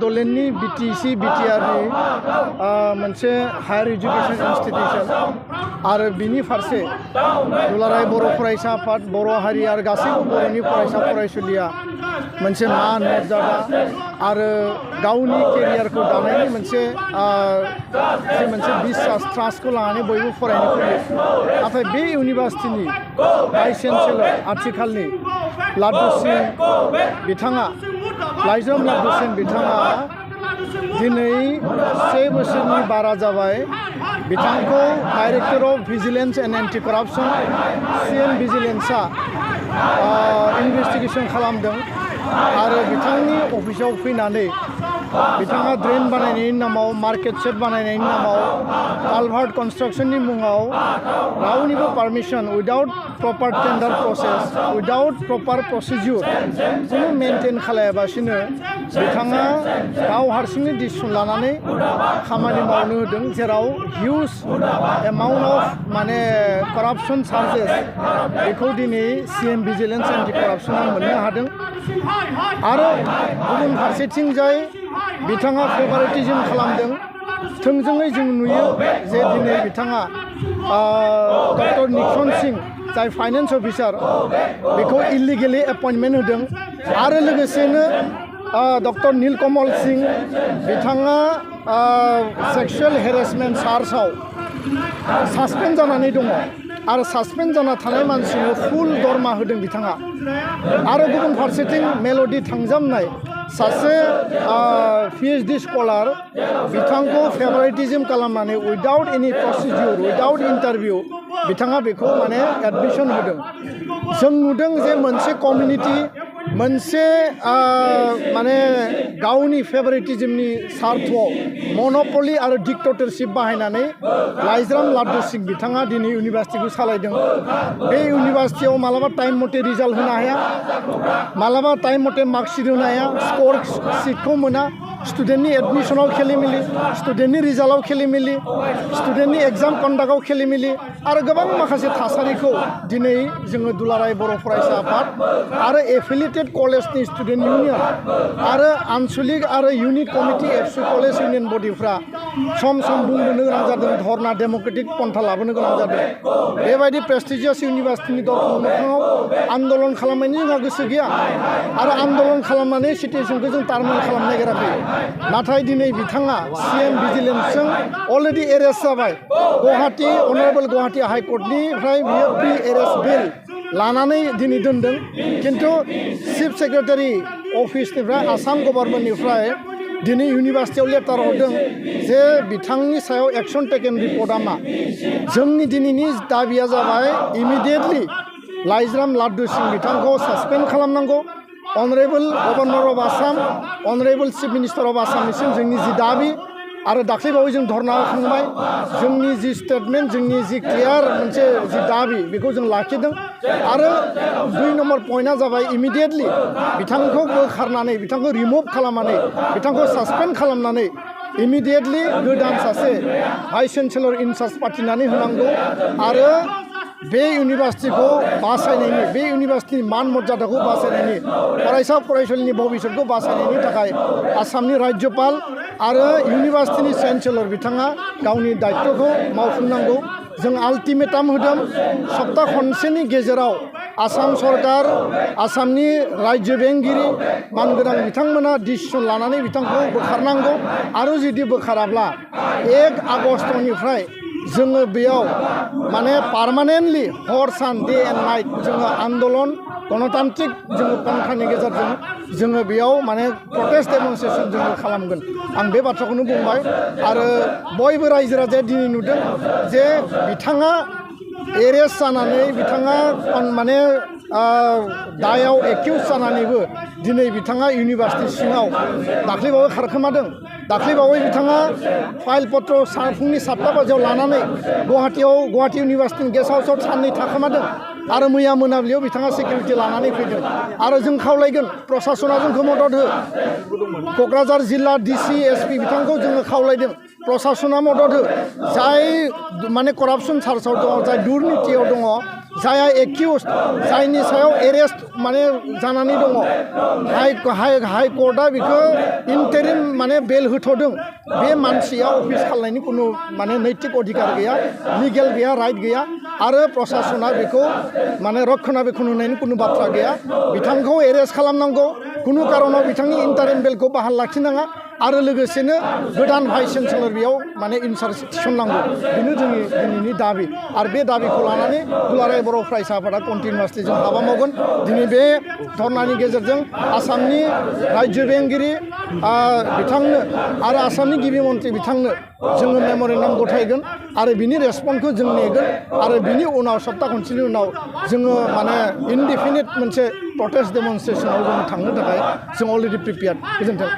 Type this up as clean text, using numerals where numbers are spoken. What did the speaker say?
बड'लेण्डनि BTC BTRनि मोनसे higher education इन्स्टिटिउशन आरो बिनि फारसे दुलाराय बर' फरायसा आफाद बर' हारि आरो गासैबो बर'नि फरायसा फरायसुलिया मोनसे मान मर्यादा आरो गावनि केरियारखौ दानायनि मोनसे बिश्वास ट्रास्टखौ लानानै बयबो फरायनो फैयो नाथाय बे इउनिभार्सिटिनि भाइस चेन्सेलर आथिखालनि लाडु सिं बिथाङा लाइजाम लाडु सिं बिथाङा दिनै 1 बोसोरनि बारा जाबाय बिथांखौ director of vigilance and anti corruption CM भिजिलेन्सआ इनभेस्टिगेशन खालामदों आरो बिथांनि अफिसाव फैनानै बिथाङा ड्रेन बानायनायनि नामाव मार्केट सेट बानायनायनि नामाव कालभार्ट कन्स्ट्राक्शननि मुङाव रावनिबो पारमिशन उइदाउट प्रपार टेन्डार प्रसेस उइदाउट प्रपार प्रसिडिउर कुनु मेनटेन खालायाबासिनो बिथाङा गाव हारसिंनो डिसिसन लानानै खामानि मावनो होदों जेराव हिउज एमाउन्ट अफ माने करापसन चार्जेस बेखौ दिनै CM भिजिलेन्स एन्टि करापसना मोननो हादों आरो गुबुन फारसेथिंजाय बिथाङा फेभारिटिज्म खालामदों थोंजोङै जों नुयो जे दिनै बिथाङा डक्टर निक्सन सिं जाय फाइनेन्स अफिसार बेखौ इलिगेलि एपइन्टमेन्ट होदों आरो लोगोसेनो डक्टर नीलकमल सिं बिथाङा सेक्सुअल हेरेसमेन्ट चार्जआव सासपेन्ड जानानै दङ आरो सासपेन्ड जाना थानाय मानसिनो फुल दरमा होदों बिथाङा आरो गुबुन फारसेथिं मेल'डि थांजामनाय सासे PhD स्कलार बिथांखौ फेभारिटिज्म खालामनानै उइदाउट एनि प्रसिडिउर उइदाउट इन्टारभिउ बिथाङा बेखौ माने एडमिशन होदों जों नुदों जे मोनसे कमिउनिटि मोनसे माने गावनि फेभारिटिज्मनि सार्थआव मन'पलि आरो डिक्टेटरशिप बाहायनानै लाइजाम लाडु सिं बिथाङा दिनै इउनिभार्सिटिखौ सालायदों बे इउनिभार्सिटियाव मालाबा टाइम मथे रिजाल्ट होनो हाया मालाबा टाइम मथे मार्कशीट होनो हाया स्कोर शीटखौ मोना स्टुडेन्टनि एडमिशनाव खेलिमेलि स्टुडेन्टनि रिजाल्टआव खेलिमेलि स्टुडेन्टनि एग्जाम कन्डाक्टआव खेलिमेलि आरो गोबां माखासे थासारिखौ दिनै जोङो दुलाराय बर' फरायसा आफाद आरो एफिलिएटेड कलेजनि स्टुडेन्ट इउनियन आरो आनसलिक आरो इउनिट कमिटि एबसु कलेज इउनियन बडिफ्रा सम सम बुंबोनो गोनां जादों धरना डेम'क्रेटिक पन्था लाबोनो गोनां जादों बेबायदि प्रेस्टिजियास इउनिभार्सिटिनि दरखं मोखाङाव आन्दलन खालामनायनि जोंहा गोसो गैया आरो आन्दलन खालामनानै सिटुएसनखौ जों टार्मिनेट खालामनो नागिराखै नाथाय दिनै बिथाङा CM भिजिलेन्सजों अलरेडि एरेस्ट जाबाय गुवाहाटी अनारेबल गुवाहाटी हाइकर्टनिफ्राय बियो प्रि एरेस्ट बिल लानानै दिनै दोनदों खिन्थु चिफ सेक्रेटारि अफिसनिफ्राय आसाम गभर्नमेन्टनिफ्राय दिनै इउनिभार्सिटियाव लेटार हरदों जे बिथांनि सायाव एक्सन टेकेन रिपर्टआ मा जोंनि दिनैनि दाबिया जाबाय इमिडिएटलि लाइजाम लाडु सिं बिथांखौ सासपेन्ड खालामनांगौ honourable governor of Assam honourable chief minister of आसामनिसिम जोंनि जि दाबि आरो दाख्लैबावै जों धरना होखांबाय जोंनि जि स्टेटमेन्ट जोंनि जि क्लियार मोनसे जि दाबि बेखौ जों लाखिदों आरो 2 नम्बर पइन्टआ जाबाय इमिडिएटलि बिथांखौ बोखारनानै बिथांखौ रिमुभ खालामनानै बिथांखौ सासपेन्ड खालामनानै इमिडिएटलि गोदान सासे भाइस चेन्सेलर इनचार्ज पाठिनानै होनांगौ आरो बे इउनिभार्सिटिखौ बासायनायनि बे इउनिभार्सिटिनि मान मर्यादाखौ बासायनायनि फरायसा फरायसुलिनि भबिष्यतखौ बासायनायनि थाखाय आसामनि राज्यपाल आरो इउनिभार्सिटिनि चेन्सेलर बिथाङा गावनि दायित्वखौ मावफुंनांगौ जों आल्टिमेटाम होदों सप्ता खनसेनि गेजेराव आसाम सरकार आसामनि राज्यो बेंगिरि मानगोनां बिथांमोना डिसिसन लानानै बिथांखौ बोखारनांगौ आरो जुदि बोखाराब्ला 1 आगस्टनिफ्राय जोङो बेयाव माने पार्मानेन्टलि हर सान डे एन्ड नाइट जोङो आन्दलन गणतान्त्रिक जोङो पन्थानि गेजेरजों जोङो बेयाव माने प्रटेस्ट डेमनस्ट्रेसन जोङो खालामगोन आं बे बाथ्राखौनो बुंबाय आरो बयबो रायजो राजाया दिनै नुदों जे बिथाङा एरेस्ट जानानै बिथाङा माने दायाव एक्यूज जानानैबो दिनै बिथाङा इउनिभार्सिटि सिङाव दाख्लैबावै खारखोमादों दाख्लैबावै बिथाङा फाइल पत्र फुंनि 7टा बाजियाव लानानै गुवाहाटी इउनिभार्सिटिनि गेस्ट हाउसआव साननै थाखोमादों आरो मैया मोनाबिलियाव बिथाङा सिकिउरिटि लानानै फैदों आरो जों खावलायगोन प्रशासना जोंखौ मदद हो क'क्राझार जिल्ला DC SP बिथांखौ जोङो खावलायदों प्रशासना मदद हो जाय माने करापसन चार्जआव दङ जाय दुर्नितियाव दङ जाया एक्यूज जायनि सायाव एरेस्ट माने जानानै दङ हाई कर्टआ बेखौ इन्टारिम माने बेल होथ'दों बे मानसिया अफिस खालामनायनि कुनु माने नैतिक अधिकार गैया लिगेल गैया राइट गैया आरो प्रशासना बेखौ माने रक्षणाबेक्षण होनायनि कुनु बाथ्रा गैया बिथांखौ एरेस्ट खालामनांगौ कुनु कारनाव बिथांनि इन्टारिम बेलखौ बाहाल लाखिनाङा आरो लोगोसेनो गोदान भाइस चेन्सेलर बेयाव माने इनचार्ज थिसननांगौ बेनो जोंनि दिनैनि दाबि आरो बे दाबिखौ लानानै दुलाराय बर' फरायसा आफादा कन्टिनिउवासलि जों हाबा मावगोन दिनै बे धरनानि गेजेरजों आसामनि रायजो बेंगिरि बिथांनो आरो आसामनि गिबि मन्थ्रि बिथांनो जोङो मेम'रेन्डाम गथायगोन आरो बिनि रेसपन्सखौ जों नेगोन आरो बिनि उनाव सप्ता खनसेनि उनाव जोङो माने इनडिफिनिट मोनसे प्रटेस्ट डेमनस्ट्रेसनाव जों थांनो थाखाय जों अलरेडि प्रिपेयार्ड गोजोन्थों